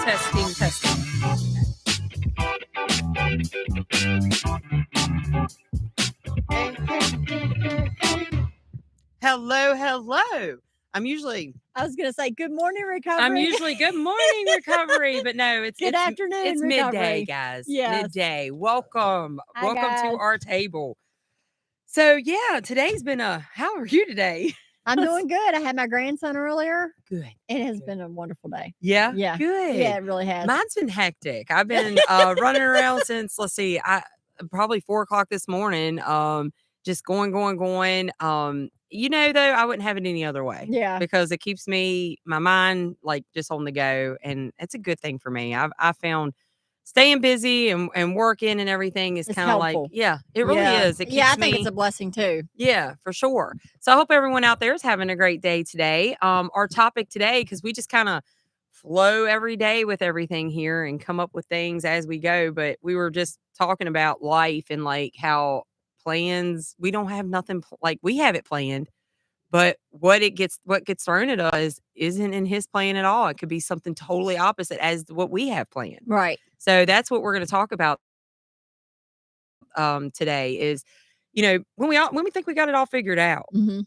Testing. Hello. I was going to say good morning, recovery. I'm usually good morning, recovery, but no, it's good afternoon. It's recovery. midday, guys. Yes. Midday. Welcome Hi, to guys. our table. So yeah, today's been how are you today? I'm doing good. I had my grandson earlier. Good. It has been a wonderful day. Yeah. Yeah. Good. Yeah, it really has. Mine's been hectic. I've been running around since probably 4:00 this morning. Just going. Though I wouldn't have it any other way. Yeah. Because it keeps my mind like just on the go, and it's a good thing for me. I found staying busy and working and everything is kind of like, yeah, it really is. It keeps I think it's a blessing too. Yeah, for sure. So I hope everyone out there is having a great day today. Our topic today, because we just kind of flow every day with everything here and come up with things as we go. But we were just talking about life and like how plans, we don't have nothing like we have it planned, but what gets thrown at us isn't in his plan at all. It could be something totally opposite as what we have planned. Right. So that's what we're going to talk about today is, when we think we got it all figured out, Well,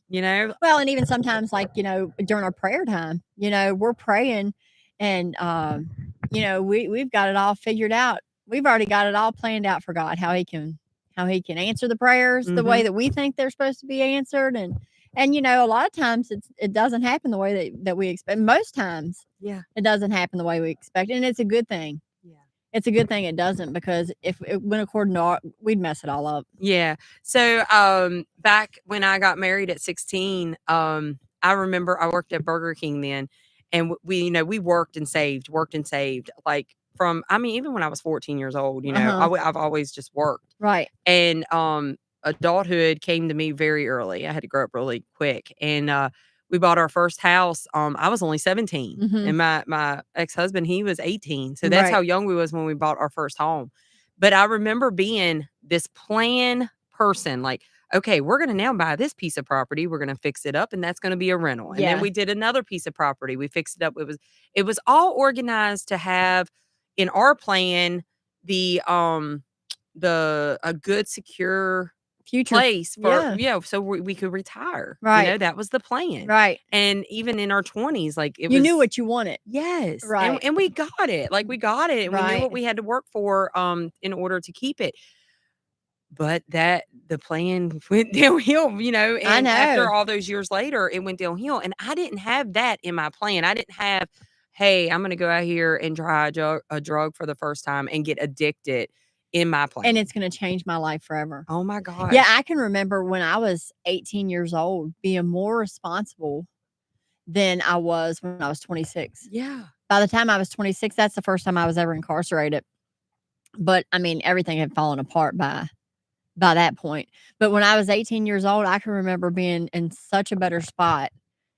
and even sometimes like, during our prayer time, we're praying and, we've got it all figured out. We've already got it all planned out for God, how he can answer the prayers the way that we think they're supposed to be answered. And, a lot of times it doesn't happen the way that we expect. Most times, yeah, it doesn't happen the way we expect. And it's a good thing. It's a good thing it doesn't, because if it went according to we'd mess it all up. Yeah. So, back when I got married at 16, I remember I worked at Burger King then, and we worked and saved, like even when I was 14 years old, I've always just worked. Right. And, adulthood came to me very early. I had to grow up really quick. And, we bought our first house. I was only 17 and my ex-husband, he was 18. So that's how young we was when we bought our first home. But I remember being this plan person, like, okay, we're going to now buy this piece of property. We're going to fix it up, and that's going to be a rental. And then we did another piece of property. We fixed it up. It was all organized to have in our plan a good, secure future place for so we could retire. Right. That was the plan. Right. And even in our 20s, like you knew what you wanted. Yes. Right. And we got it. Like we got it. And we knew Right. what we had to work for in order to keep it. But the plan went downhill, and I know. after all those years later, it went downhill. And I didn't have that in my plan. I didn't have, hey, I'm going to go out here and try a drug for the first time and get addicted in my plan. And it's going to change my life forever. Oh my God. Yeah, I can remember when I was 18 years old being more responsible than I was when I was 26. Yeah. By the time I was 26, that's the first time I was ever incarcerated. But I mean, everything had fallen apart by that point. But when I was 18 years old, I can remember being in such a better spot.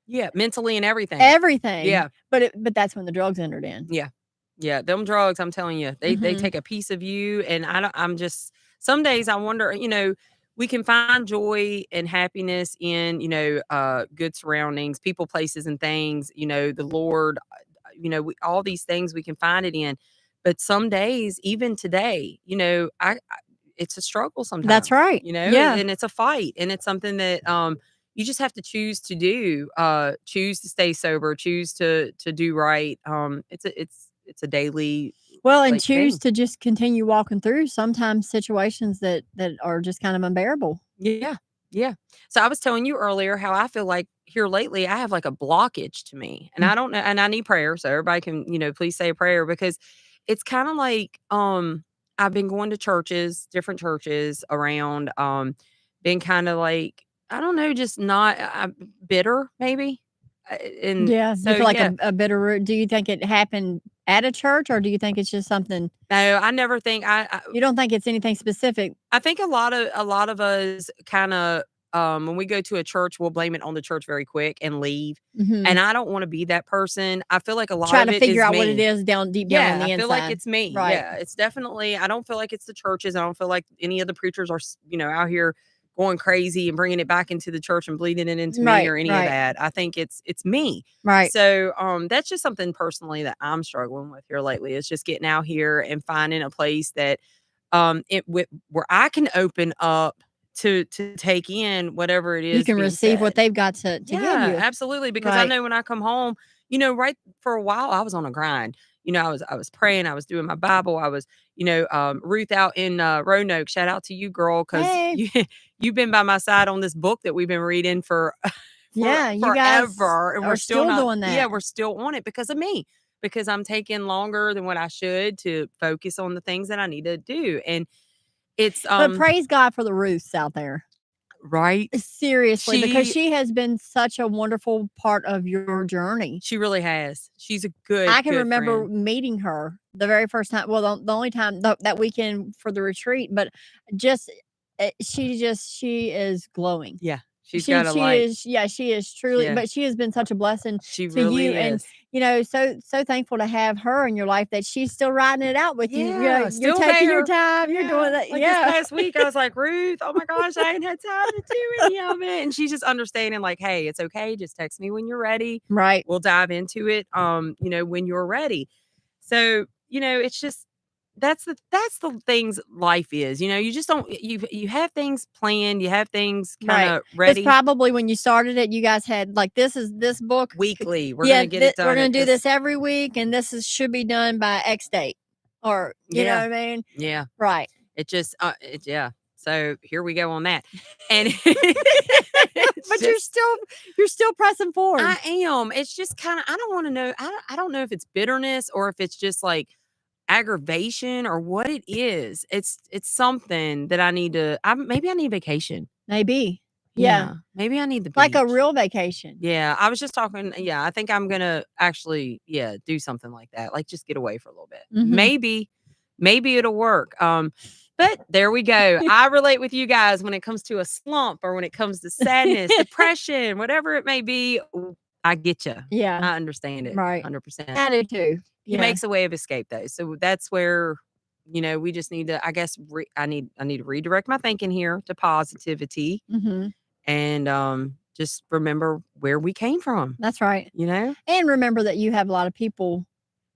Yeah, mentally and everything. Everything. Yeah. But that's when the drugs entered in. Yeah. Yeah, them drugs, I'm telling you, they take a piece of you. And I'm just, some days I wonder, we can find joy and happiness in, good surroundings, people, places, and things, the Lord, all these things we can find it in. But some days, even today, it's a struggle sometimes. That's right. Yeah. And it's a fight. And it's something that you just have to choose to do, choose to stay sober, choose to do right. It's a daily and choose to just continue walking through sometimes situations that are just kind of unbearable. Yeah. Yeah. So I was telling you earlier how I feel like here lately I have like a blockage to me, and I don't know, and I need prayer. So everybody can, please say a prayer, because it's kind of like I've been going to different churches around, been kind of like, I don't know, just not bitter maybe. And so you feel like a bitter root. Do you think it happened at a church, or do you think it's just something? No, I never think you don't think it's anything specific? I think a lot of us kind of when we go to a church, we'll blame it on the church very quick and leave. And I don't want to be that person. I feel like a lot of it is trying to figure out what it is deep down on the inside. I feel like it's me. Right. Yeah, it's definitely. I don't feel like it's the churches. I don't feel like any of the preachers are, out here going crazy and bringing it back into the church and bleeding it into Right, me or any right. of that. I think it's me. Right. So that's just something personally that I'm struggling with here lately. Is just getting out here and finding a place that where I can open up to take in whatever it is You can being receive what said. they've got to give Yeah, you. absolutely. Because I Right. know when I come home, right for a while I was on a grind. I was praying, I was doing my Bible, I was, Ruth out in Roanoke. Shout out to you, girl, because Hey. you've been by my side on this book that we've been reading for Yeah, you guys forever, and are we're still not doing that. Yeah, we're still on it because of me. Because I'm taking longer than what I should to focus on the things that I need to do. And it's But praise God for the Ruths out there. right. Seriously, because she has been such a wonderful part of your journey. She really has. She's a good I can remember friend. meeting her the very first time. Well, the only time that weekend for the retreat, but just she is glowing. Yeah. She's got a She light. is, yeah, she is truly, Yeah. but she has been such a blessing She to really you, is. and so thankful to have her in your life that she's still riding it out with you. Yeah, You're still taking your there. time, you're doing that. Like Yeah. this past week, I was like, Ruth, oh my gosh, I ain't had time to do any of it. And she's just understanding, like, hey, it's okay. Just text me when you're ready. Right. We'll dive into it. When you're ready. So, it's just that's the things life is. You just don't you have things planned, you have things kind of ready. It's probably when you started it, you guys had like this book weekly. We're gonna get it done. We're gonna do this every week, and this should be done by X date, or you know what I mean? Yeah, right. It just yeah. So here we go on that, and but you're still pressing forward. I am. It's just kind of I don't want to know. I don't know if it's bitterness or if it's just like aggravation or what it is. It's something that I need to. Maybe I need vacation. Maybe. Yeah. Maybe I need the beach. Like a real vacation. Yeah. I was just talking. Yeah. I think I'm going to actually, do something like that. Like just get away for a little bit. Mm-hmm. Maybe it'll work. But there we go. I relate with you guys when it comes to a slump or when it comes to sadness, depression, whatever it may be. I get you. Yeah. I understand it. Right. 100%. I do too. He makes a way of escape though. So that's where, we just need to, I guess, I need to redirect my thinking here to positivity. Mm-hmm. And just remember where we came from. That's right. And remember that you have a lot of people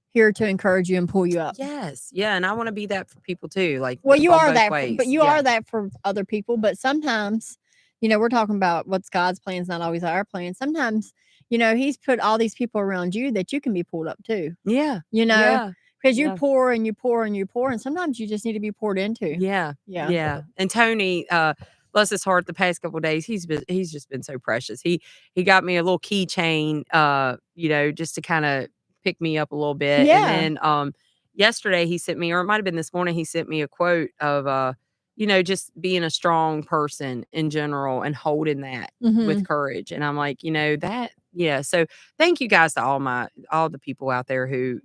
here to encourage you and pull you up. Yes. Yeah. And I want to be that for people too. Like, well, you are that, but you are that for other people. But sometimes, we're talking about what's God's plans, not always our plans. Sometimes, he's put all these people around you that you can be pulled up too. Yeah. Because you pour and you pour and you pour, and sometimes you just need to be poured into. Yeah. And Tony, bless his heart, the past couple of days, he's just been so precious. He got me a little keychain, just to kind of pick me up a little bit. Yeah. And then yesterday he sent me, or it might have been this morning, he sent me a quote of just being a strong person in general and holding that with courage. And I'm like, that, yeah. So thank you guys to all the people out there who,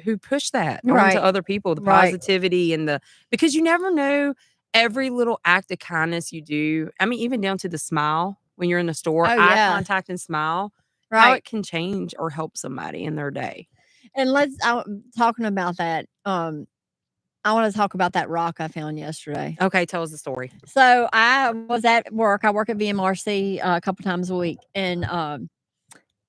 who push that onto other people, the positivity and because you never know every little act of kindness you do. I mean, even down to the smile when you're in the store, eye contact and smile, how it can change or help somebody in their day. And talking about that, I want to talk about that rock I found yesterday. Okay, tell us the story. So I was at work. I work at VMRC a couple times a week, and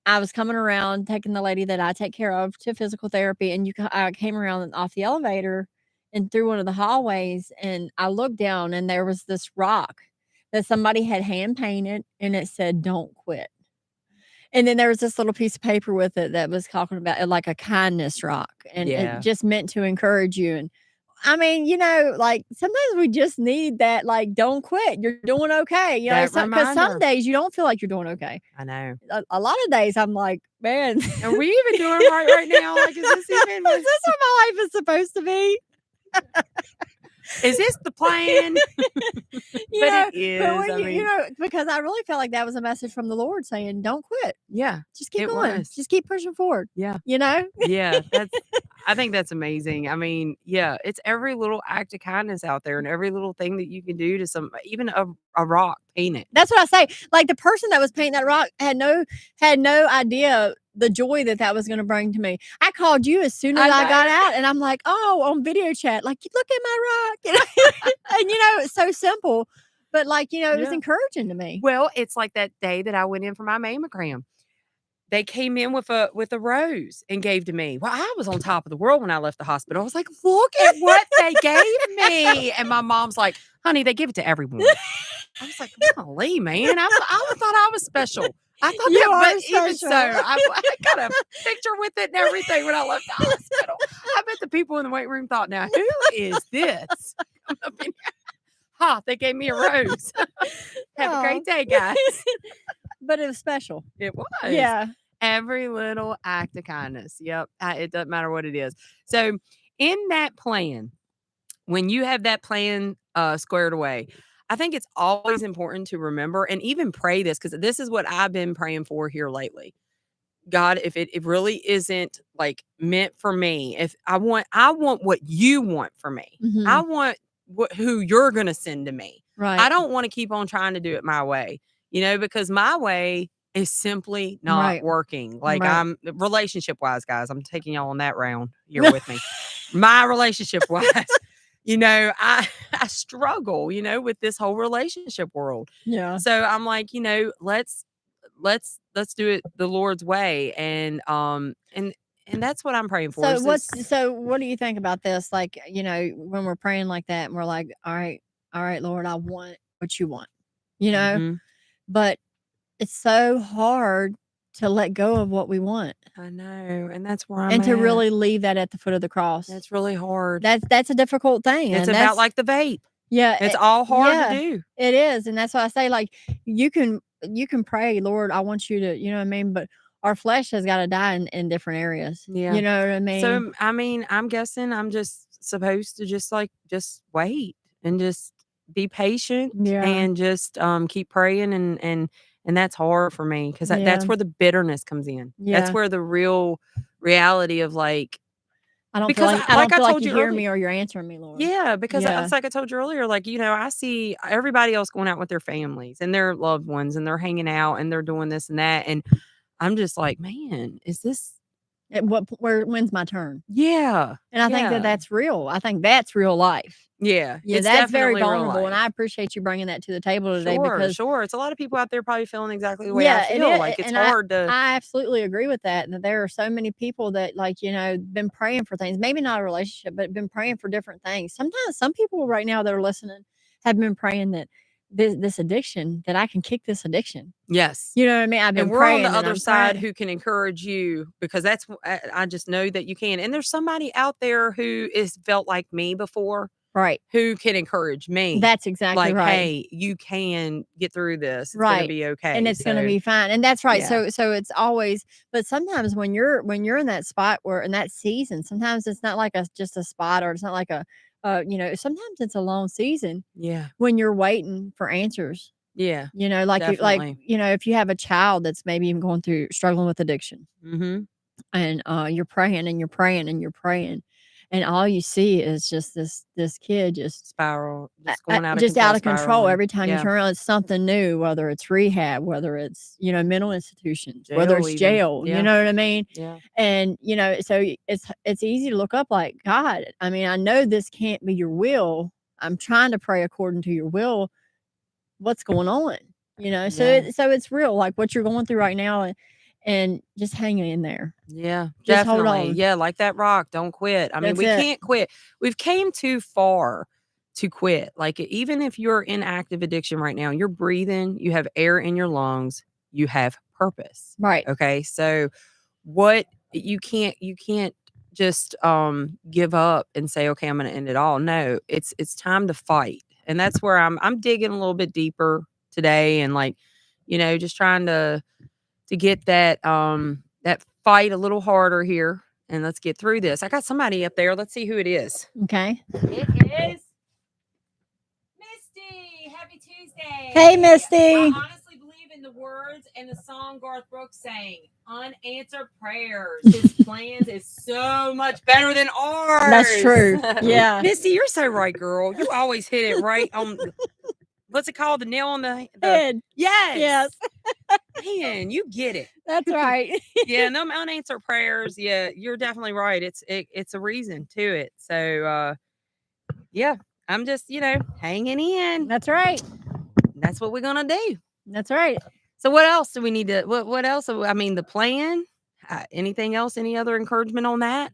I was coming around taking the lady that I take care of to physical therapy, and I came around off the elevator and through one of the hallways, and I looked down, and there was this rock that somebody had hand painted, and it said, "Don't quit." And then there was this little piece of paper with it that was talking about like a kindness rock, and it just meant to encourage you. And I mean, like sometimes we just need that, like, don't quit. You're doing okay. Because some days you don't feel like you're doing okay. I know. A lot of days I'm like, man, are we even doing right now? Like, is this even? Is this what my life is supposed to be? Is this the plan? It is. Because I really felt like that was a message from the Lord saying, "Don't quit. Yeah, just keep going. Just keep pushing forward." Yeah, Yeah, I think that's amazing. I mean, it's every little act of kindness out there, and every little thing that you can do to even a rock, paint it. That's what I say. Like the person that was painting that rock had no idea the joy that was going to bring to me. I called you as soon as I got out, and I'm like, oh, on video chat, like, look at my rock. And it's so simple, But like, it was Yeah. encouraging to me. Well, it's like that day that I went in for my mammogram. They came in with a rose and gave to me. Well, I was on top of the world when I left the hospital. I was like, "Look at what they gave me." And my mom's like, "Honey, they give it to everyone." I was like, "Golly, man, I thought I was special." I thought You that, are but even so, special. I got a picture with it and everything when I left the hospital. I bet the people in the waiting room thought, "Now, who is this?" coming up in here? Ha, they gave me a rose. Have a Aw. great day, guys. But it was special. It was. Yeah. Every little act of kindness. Yep. It doesn't matter what it is. So, in that plan, when you have that plan squared away, I think it's always important to remember and even pray this, because this is what I've been praying for here lately. God, if it really isn't like meant for me, if I want what you want for me. I Mhm. want who you're going to send to me. Right. I don't want to keep on trying to do it my way, because my way is simply not Right. working. Like Right. I'm relationship wise, guys, I'm taking y'all on that round. You're with me. My relationship wise, I struggle, with this whole relationship world. Yeah. So I'm like, let's do it the Lord's way. And that's what I'm praying for. So what do you think about this? Like, when we're praying like that and we're like, all right, Lord, I want what you want, Mhm. but it's so hard to let go of what we want I know. And that's where I'm and to at. really leave that at the foot of the cross. That's really hard. That's a difficult thing. It's and about like the vape. yeah, It's all hard yeah, to do. it is. And that's why I say, like, you can pray, Lord, I want you to, you know what I mean? But our flesh has got to die in different areas. Yeah. You know what I mean? So I mean, I'm guessing I'm just supposed to just wait and just be patient Yeah. and just keep praying, and that's hard for me, because Yeah. that's where the bitterness comes in. That's Yeah. where the real reality of like, I don't feel because like I don't feel like told you you hear earlier. me or you're answering me, Lord. Yeah, because Yeah. it's like I told you earlier, like, I see everybody else going out with their families and their loved ones, and they're hanging out and they're doing this and that. And I'm just like, man, is this? When's my turn? Yeah. And I think that that's real. I think that's real life. Yeah. Yeah, It's that's very definitely real vulnerable, and life. I appreciate you bringing that to the table today Sure, because sure. It's a lot of people out there probably feeling exactly the way I yeah, it feel. is, Like, it's and hard to. I absolutely agree with that. That there are so many people that, like, been praying for things, maybe not a relationship, but been praying for different things. Sometimes some people right now that are listening have been praying that this addiction, that I can kick this addiction. Yes. You know what I mean? I've been And we're praying on the and other I'm side praying. who can encourage you, because I just know that you can. And there's somebody out there who is felt like me before, Right. who can encourage me. That's exactly Like, right. hey, you can get through this. It's gonna Right. be okay. And it's gonna be fine. And that's right. Yeah. So it's always, but sometimes when you're in that spot where in that season, sometimes it's not like just a spot, or it's not like sometimes it's a long season Yeah. when you're waiting for answers. Yeah. Like Definitely. if you have a child that's maybe even going through struggling with addiction, Mm-hmm. and you're praying and you're praying and you're praying, and all you see is just this kid just Spiral. Just going out of just control. out of control. spiraling. Every time you Yeah. turn around, it's something new, whether it's rehab, whether it's, mental institutions, whether Jail it's even. jail, Yeah. you know what I mean? Yeah. And, so it's easy to look up like, God, I mean, I know this can't be your will. I'm trying to pray according to your will. What's going on? So Yeah. so it's real, like what you're going through right now, and just hang in there. Yeah, Just hold definitely. on. Yeah, like that rock, don't quit. I mean, That's we it. can't quit. We've came too far to quit. Like, even if you're in active addiction right now, you're breathing, you have air in your lungs, you have purpose. Right. Okay? So what you can't just give up and say, "Okay, I'm going to end it all." No, it's time to fight. And that's where I'm digging a little bit deeper today, and like, just trying to get that fight a little harder here, and let's get through this. I got somebody up there. Let's see who it is. Okay. It is Misty. Happy Tuesday. Hey, Misty. I honestly believe in the words and the song Garth Brooks sang, "Unanswered prayers. His plans is so much better than ours." That's true. Yeah. Misty, you're so right, girl. You always hit it right on. What's it called? The nail on the Head. Yes. Yes. Man, you get it. That's right. Yeah, no unanswered prayers. Yeah, you're definitely right. It's a reason to it. So yeah, I'm just, hanging in. That's right. that's what we're gonna do. That's right. So what else do we need to? What else? I mean, the plan. Anything else? Any other encouragement on that?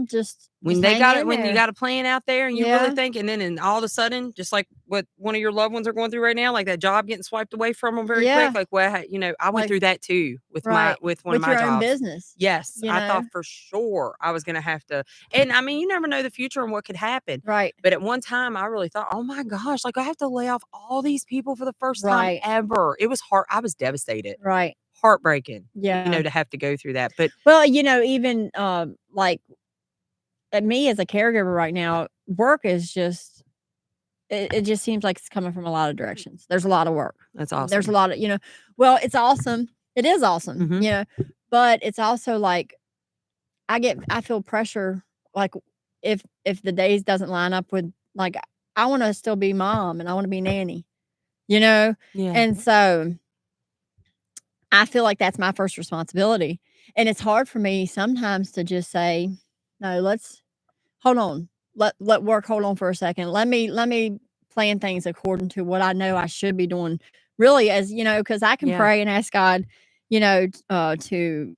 Just When hang in when you there. got a plan out there and you really think, and then all of a sudden, just like what one of your loved ones are going through right now, like that job getting swiped away from them very quick. Like, well, you know, I went Like, through that too with right, one of my your own jobs. business. Yes, you I know? thought for sure I was going to have to. And I mean, you never know the future and what could happen. Right. But at one time, I really thought, oh my gosh, like I have to lay off all these people for the first time Right. ever. It was hard. I was devastated. Right. Heartbreaking. Yeah. You know, to have to go through that. But Well, you know, even like me as a caregiver right now, work is just it just seems like it's coming from a lot of directions. There's a lot of work. that's awesome. There's a lot of, well, it's awesome. It is awesome, Mhm. but it's also like I feel pressure, like if the days doesn't line up with, like, I want to still be mom and I want to be nanny, Yeah. and so I feel like that's my first responsibility. And it's hard for me sometimes to just say, no, let's hold on. Let work hold on for a second. Let me plan things according to what I know I should be doing. Really, as because I can Yeah. pray and ask God, to,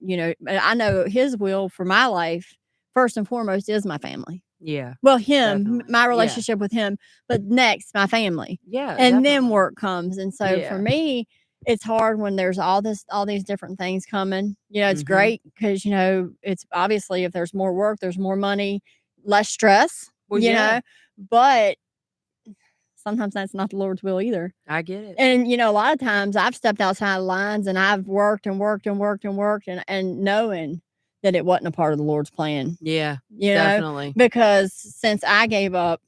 I know his will for my life, first and foremost, is my family. Yeah. Well, him, Definitely. my Yeah. relationship with him, but next my family. Yeah. And then definitely. work comes. And so Yeah. for me, it's hard when there's all these different things coming. It's Mhm. great because, it's obviously if there's more work, there's more money, less stress, Well, yeah. but sometimes that's not the Lord's will either. I get it. And, a lot of times I've stepped outside the lines and I've worked and worked and worked and worked and knowing that it wasn't a part of the Lord's plan. Yeah. You know, Definitely. because since I gave up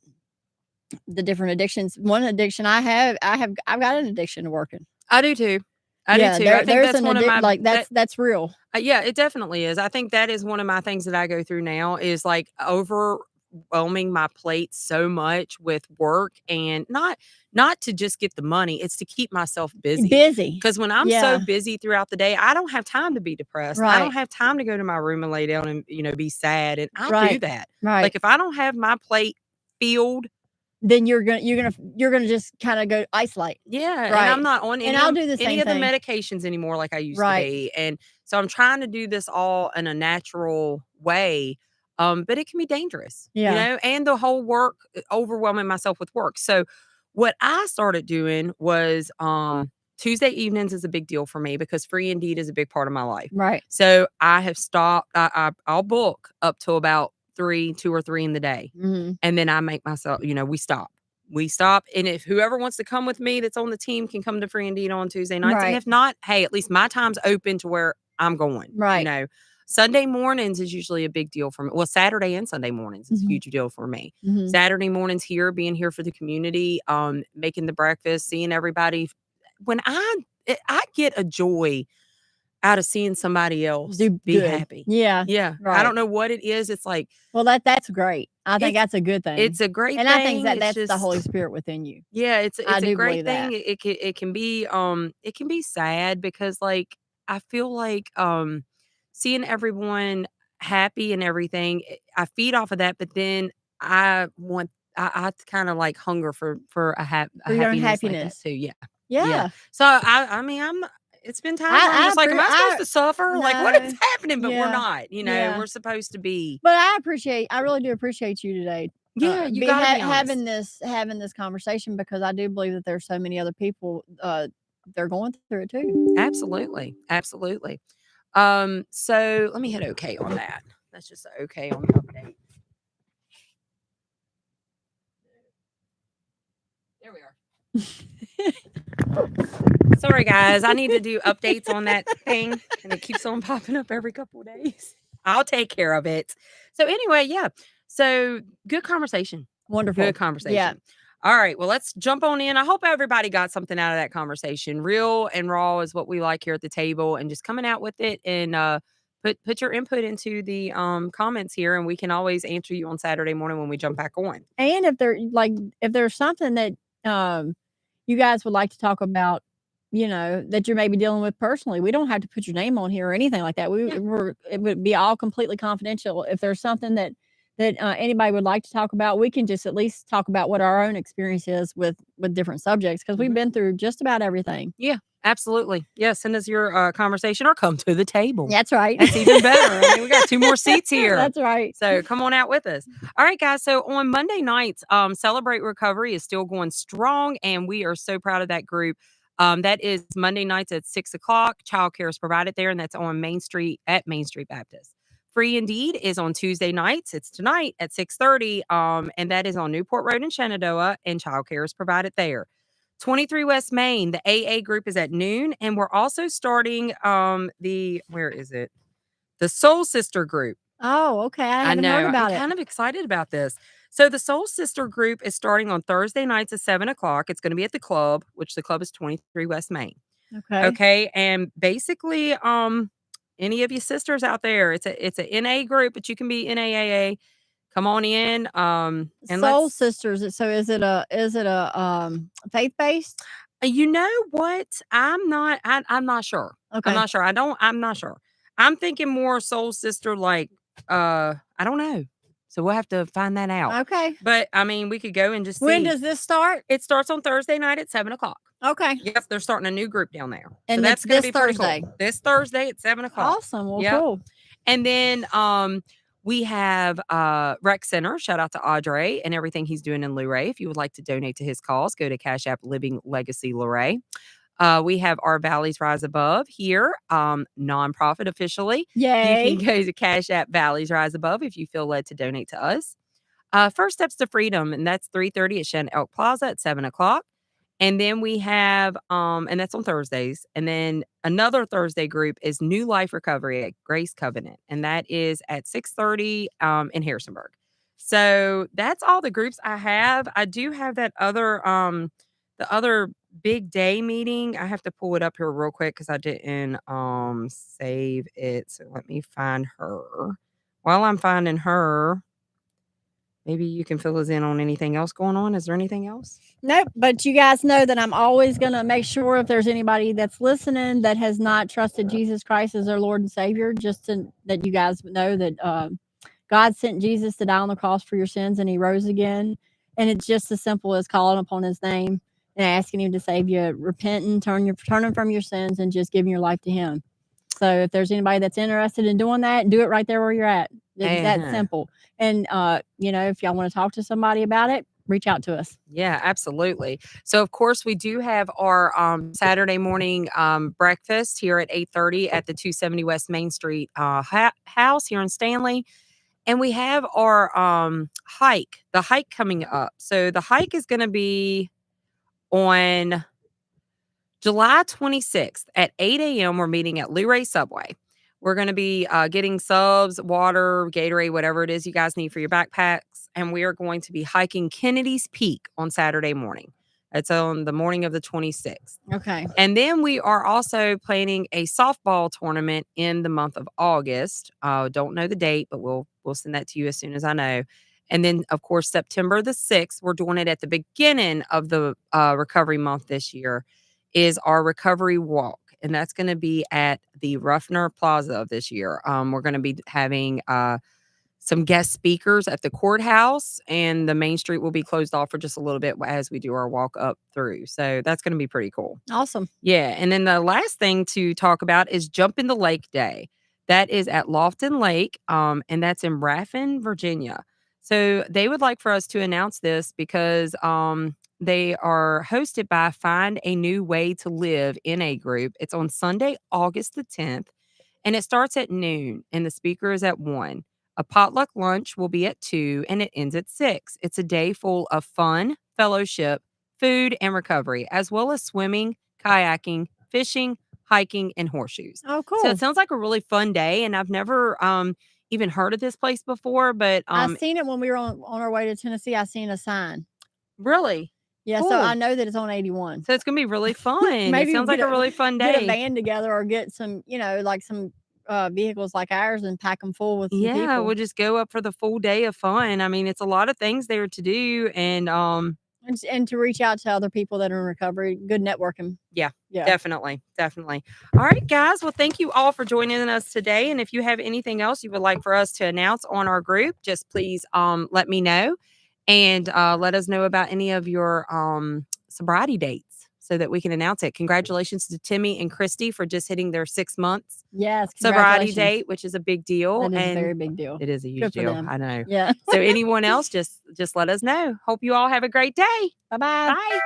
the different addictions, one addiction I've got an addiction to working. I do too. I do too. I think There's that's one of my that's real. yeah, it definitely is. I think that is one of my things that I go through now is like overwhelming my plate so much with work and not to just get the money, it's to keep myself busy. Because when I'm so busy throughout the day, I don't have time to be depressed. I don't have time to go to my room and lay down and be sad. And I do that. Right. Like if I don't have my plate filled, then you're gonna just kind of go isolate. Yeah. Right. And I'm not on any, I'll do the same any of the thing. medications anymore like I used to Right. be. And so I'm trying to do this all in a natural way. But it can be dangerous, Yeah. and the whole work, overwhelming myself with work. So what I started doing was Tuesday evenings is a big deal for me because Free Indeed is a big part of my life. Right. So I have stopped. I'll book up to about 2 or 3 in the day. Mhm. And then I make myself, we stop. And if whoever wants to come with me that's on the team can come to Free Indeed on Tuesday nights. Right. And if not, hey, at least my time's open to where I'm going. Right. Sunday mornings is usually a big deal for me. Well, Saturday and Sunday mornings is a Mhm. huge deal for me. Mhm. Saturday mornings here, being here for the community, making the breakfast, seeing everybody. When I get a joy out of seeing somebody else Do be good. happy. Yeah. Yeah. Right. I don't know what it is. It's like, well, that's great. I think that's a good thing. it's a great and thing. I think It's that's the just, Holy Spirit within you. yeah, it's I a do great believe thing. that. It can be sad because like I feel like seeing everyone happy and everything, I feed off of that, but then I kind of like hunger for a For your own happiness like that happiness. too. Yeah. Yeah. So I mean it's been times where I'm just like, am I supposed to suffer? Like what is No. happening? But we're Yeah. not, Yeah. we're supposed to be. But I really do appreciate you today. Yeah, you gotta be having honest. this conversation because I do believe that there's so many other people they're going through it too. Absolutely. Absolutely. So let me hit okay on that. That's just a okay on the update. There we are. Sorry guys, I need to do updates on that thing and it keeps on popping up every couple of days. I'll take care of it. So anyway, yeah. So good conversation. Wonderful. Good conversation. Yeah. All right. Well, let's jump on in. I hope everybody got something out of that conversation. Real and raw is what we like here at the table, and just coming out with it and put your input into the comments here, and we can always answer you on Saturday morning when we jump back on. And if there's something that you guys would like to talk about, that you're maybe dealing with personally, we don't have to put your name on here or anything like that. It would be all completely confidential. If there's something that that anybody would like to talk about, we can just at least talk about what our own experience is with different subjects because we've been through just about everything. Yeah, absolutely. Yeah, send us your conversation or come to the table. That's right. That's even better. I mean, we got 2 more seats here. That's right. So come on out with us. All right, guys. So on Monday nights, Celebrate Recovery is still going strong, and we are so proud of that group. That is Monday nights at 6:00. Childcare is provided there, and that's on Main Street at Main Street Baptist. Free Indeed is on Tuesday nights. It's tonight at 6:30, and that is on Newport Road in Shenandoah, and childcare is provided there. 23 West Main, the AA group is at noon, and we're also starting where is it? The Soul Sister group. Oh, okay. I haven't know. heard about I'm it. kind of excited about this. So the Soul Sister group is starting on Thursday nights at 7:00. It's going to be at the club, which the club is 23 West Main. Okay. Okay. And basically, any of you sisters out there, it's a NA group, but you can be NAAA. Come on in. And Soul Sisters. So is it a faith based? You know what? I'm not sure. Okay. I'm not sure. I'm not sure. I'm thinking more Soul Sister, like I don't know. So we'll have to find that out. Okay. But I mean, we could go and just see. When does this start? It starts on Thursday night at 7:00. Okay. Yep, they're starting a new group down there. And so that's gonna be pretty Thursday. cool. This Thursday at 7:00. Awesome. Well, Yep. cool. And then we have Rec Center. Shout out to Audrey and everything he's doing in Luray. If you would like to donate to his cause, go to Cash App Living Legacy Luray. We have Our Valleys Rise Above here, nonprofit officially. Yay. You can go to Cash App Valleys Rise Above if you feel led to donate to us. First Steps to Freedom, and that's 3:30 at Shen Elk Plaza at 7:00. And then we have, and that's on Thursdays. And then another Thursday group is New Life Recovery at Grace Covenant, and that is at 6:30 in Harrisonburg. So that's all the groups I have. I do have that other, the other big day meeting. I have to pull it up here real quick because I didn't save it. So let me find her. While I'm finding her, maybe you can fill us in on anything else going on. Is there anything else? Nope. But you guys know that I'm always going to make sure if there's anybody that's listening that has not trusted Jesus Christ as their Lord and Savior, that you guys know that God sent Jesus to die on the cross for your sins and he rose again. And it's just as simple as calling upon his name and asking him to save you, repenting, turning from your sins and just giving your life to him. So if there's anybody that's interested in doing that, do it right there where you're at. It's that simple. And, if y'all want to talk to somebody about it, reach out to us. Yeah, absolutely. So, of course, we do have our Saturday morning breakfast here at 8:30 at the 270 West Main Street house here in Stanley. And we have our the hike coming up. So the hike is going to be on July 26th at 8 a.m. We're meeting at Luray Subway. We're going to be getting subs, water, Gatorade, whatever it is you guys need for your backpacks. And we are going to be hiking Kennedy's Peak on Saturday morning. It's on the morning of the 26th. Okay. And then we are also planning a softball tournament in the month of August. Don't know the date, but we'll send that to you as soon as I know. And then, of course, September the 6th, we're doing it at the beginning of the recovery month this year, is our recovery walk. And that's going to be at the Ruffner Plaza this year. We're going to be having some guest speakers at the courthouse, and the main street will be closed off for just a little bit as we do our walk up through. So that's going to be pretty cool. Awesome. Yeah. And then the last thing to talk about is Jump in the Lake Day. That is at Lofton Lake, and that's in Raffin, Virginia. So they would like for us to announce this because they are hosted by Find a New Way to Live NA group. It's on Sunday, August the 10th, and it starts at noon, and the speaker is at 1. A potluck lunch will be at 2, and it ends at 6. It's a day full of fun, fellowship, food, and recovery, as well as swimming, kayaking, fishing, hiking, and horseshoes. Oh, cool. So it sounds like a really fun day, and I've never even heard of this place before, but I seen it when we were on our way to Tennessee. I seen a sign. Really? Yeah, Cool. so I know that it's on 81. So it's gonna be really fun. Maybe It sounds like a really fun Get a day. van together or get some, like some vehicles like ours and pack them full with some Yeah, people. we'll just go up for the full day of fun. I mean, it's a lot of things there to do, and And to reach out to other people that are in recovery. Good networking. Yeah. Yeah. Definitely. Definitely. All right, guys. Well, thank you all for joining us today. And if you have anything else you would like for us to announce on our group, just please let me know and let us know about any of your sobriety dates so that we can announce it. Congratulations to Timmy and Christy for just hitting their 6 months Yes. sobriety Congratulations. date, which is a big deal. That is a And very big deal. it is a huge Good for deal. them. I know. Yeah. So anyone else, just let us know. Hope you all have a great day. Bye-bye. Bye.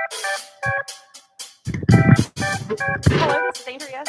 Hello, this is Andrea.